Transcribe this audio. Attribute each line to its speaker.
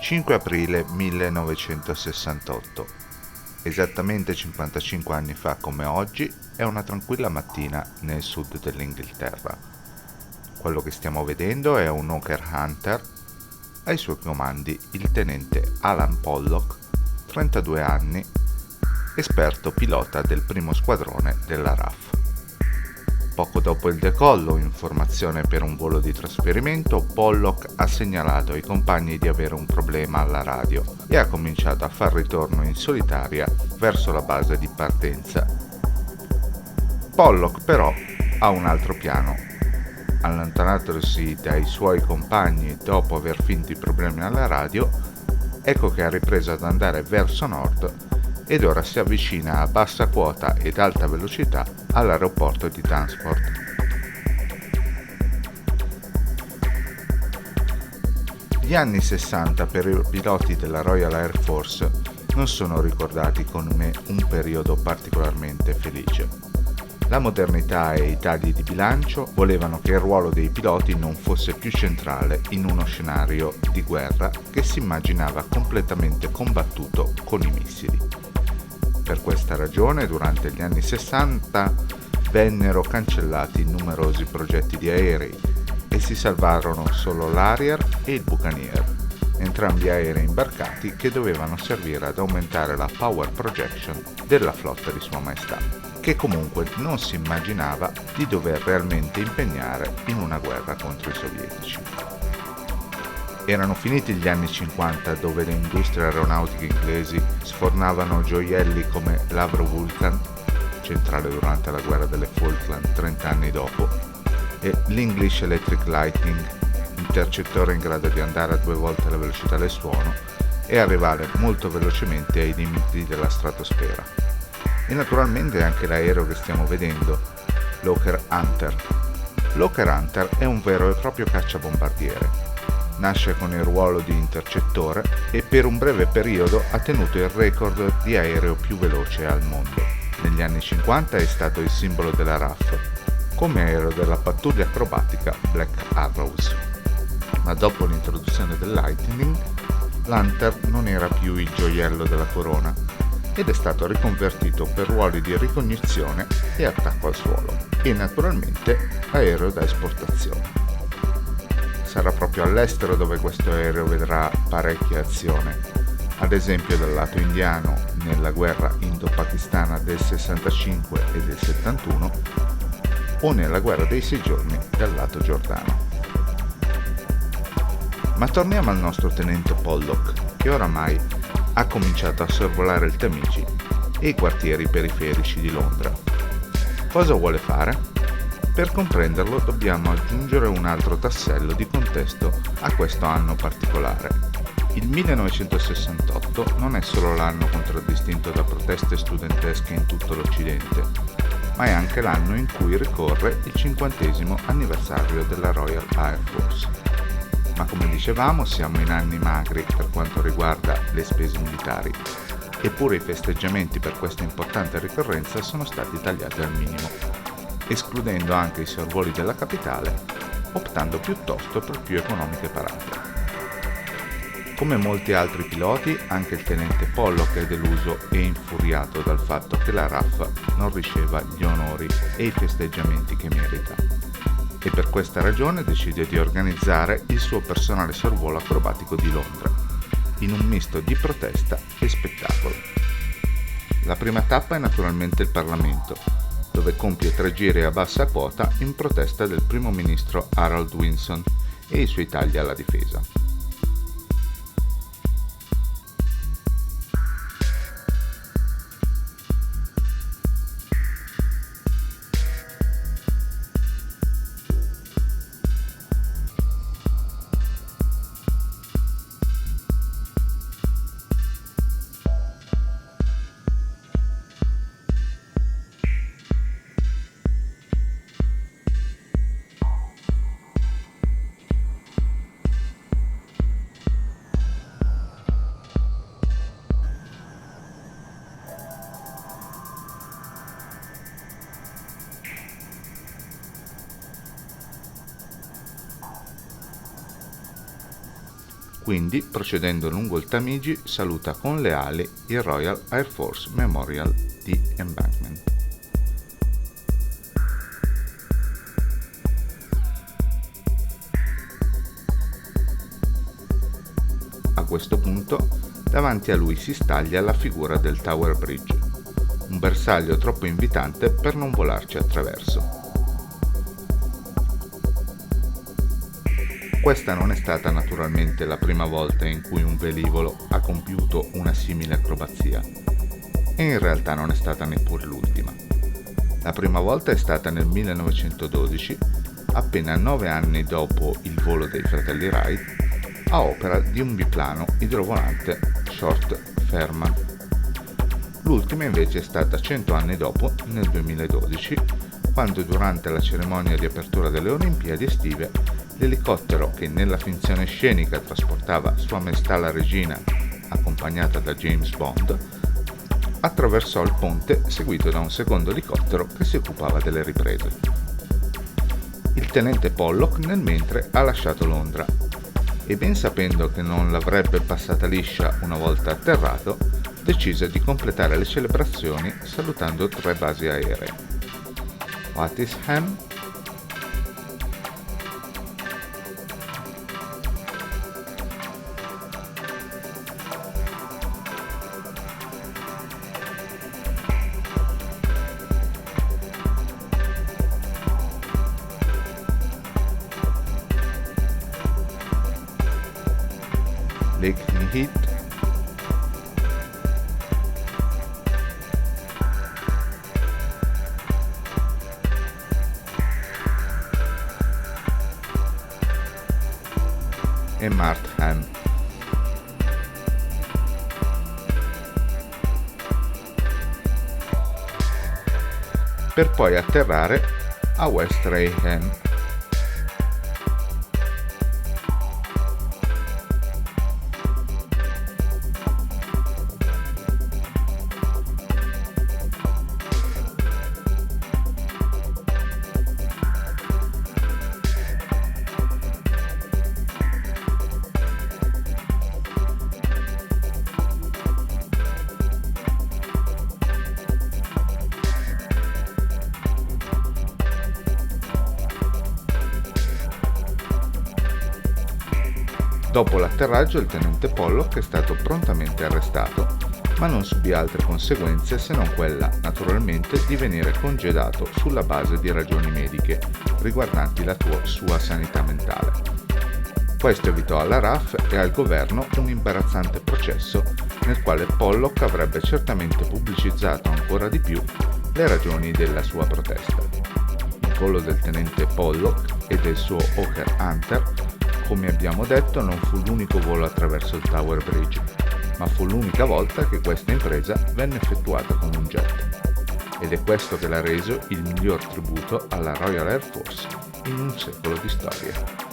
Speaker 1: 5 aprile 1968. Esattamente 55 anni fa come oggi, è una tranquilla mattina nel sud dell'Inghilterra. Quello che stiamo vedendo è un Hawker Hunter, ai suoi comandi il tenente Alan Pollock, 32 anni, esperto pilota del primo squadrone della RAF. Poco dopo il decollo, in formazione per un volo di trasferimento, Pollock ha segnalato ai compagni di avere un problema alla radio e ha cominciato a far ritorno in solitaria verso la base di partenza. Pollock però ha un altro piano. Allontanatosi dai suoi compagni dopo aver finto i problemi alla radio, ecco che ha ripreso ad andare verso nord ed ora si avvicina a bassa quota ed alta velocità all'aeroporto di Dunsford. Gli anni 60 per i piloti della Royal Air Force non sono ricordati come un periodo particolarmente felice. La modernità e i tagli di bilancio volevano che il ruolo dei piloti non fosse più centrale in uno scenario di guerra che si immaginava completamente combattuto con i missili. Per questa ragione, durante gli anni 60 vennero cancellati numerosi progetti di aerei e si salvarono solo l'Harrier e il Buccaneer, entrambi aerei imbarcati che dovevano servire ad aumentare la power projection della flotta di Sua Maestà, che comunque non si immaginava di dover realmente impegnare in una guerra contro i sovietici. Erano finiti gli anni 50 dove le industrie aeronautiche inglesi sfornavano gioielli come l'Avro Vulcan, centrale durante la guerra delle Falkland 30 anni dopo, e l'English Electric Lightning, intercettore in grado di andare a 2 volte la velocità del suono e arrivare molto velocemente ai limiti della stratosfera. E naturalmente anche l'aereo che stiamo vedendo, l'Hawker Hunter. L'Hawker Hunter è un vero e proprio cacciabombardiere. Nasce con il ruolo di intercettore e per un breve periodo ha tenuto il record di aereo più veloce al mondo. Negli anni 50 è stato il simbolo della RAF, come aereo della pattuglia acrobatica Black Arrows. Ma dopo l'introduzione del Lightning, l'Hunter non era più il gioiello della corona ed è stato riconvertito per ruoli di ricognizione e attacco al suolo e naturalmente aereo da esportazione. Sarà proprio all'estero dove questo aereo vedrà parecchia azione, ad esempio dal lato indiano nella guerra indo-pakistana del 65 e del 71 o nella guerra dei 6 giorni dal lato giordano. Ma torniamo al nostro tenente Pollock, che oramai ha cominciato a sorvolare il Tamigi e i quartieri periferici di Londra. Cosa vuole fare? Per comprenderlo dobbiamo aggiungere un altro tassello di contesto a questo anno particolare. Il 1968 non è solo l'anno contraddistinto da proteste studentesche in tutto l'Occidente, ma è anche l'anno in cui ricorre il 50° anniversario della Royal Air Force. Ma come dicevamo siamo in anni magri per quanto riguarda le spese militari, eppure i festeggiamenti per questa importante ricorrenza sono stati tagliati al minimo, escludendo anche i sorvoli della capitale, optando piuttosto per più economiche parate. Come molti altri piloti, anche il tenente Pollock è deluso e infuriato dal fatto che la RAF non riceva gli onori e i festeggiamenti che merita, e per questa ragione decide di organizzare il suo personale sorvolo acrobatico di Londra, in un misto di protesta e spettacolo. La prima tappa è naturalmente il Parlamento, dove compie 3 giri a bassa quota in protesta del primo ministro Harold Wilson e i suoi tagli alla difesa. Quindi, procedendo lungo il Tamigi, saluta con le ali il Royal Air Force Memorial di Embankment. A questo punto, davanti a lui si staglia la figura del Tower Bridge, un bersaglio troppo invitante per non volarci attraverso. Questa non è stata naturalmente la prima volta in cui un velivolo ha compiuto una simile acrobazia, e in realtà non è stata neppure l'ultima. La prima volta è stata nel 1912, appena 9 anni dopo il volo dei fratelli Wright, a opera di un biplano idrovolante Short Fairman. L'ultima invece è stata 100 anni dopo, nel 2012, quando durante la cerimonia di apertura delle Olimpiadi estive l'elicottero che nella finzione scenica trasportava Sua Maestà la Regina, accompagnata da James Bond, attraversò il ponte seguito da un secondo elicottero che si occupava delle riprese. Il tenente Pollock nel mentre ha lasciato Londra e, ben sapendo che non l'avrebbe passata liscia una volta atterrato, decise di completare le celebrazioni salutando 3 basi aeree: Watisham, Lakenheath, e Martham. Per poi atterrare a West Rayham. Dopo l'atterraggio il tenente Pollock è stato prontamente arrestato, ma non subì altre conseguenze se non quella, naturalmente, di venire congedato sulla base di ragioni mediche riguardanti la sua sanità mentale. Questo evitò alla RAF e al governo un imbarazzante processo nel quale Pollock avrebbe certamente pubblicizzato ancora di più le ragioni della sua protesta. Il volo del tenente Pollock e del suo Hawker Hunter, come abbiamo detto, non fu l'unico volo attraverso il Tower Bridge, ma fu l'unica volta che questa impresa venne effettuata con un jet. Ed è questo che l'ha reso il miglior tributo alla Royal Air Force in un secolo di storia.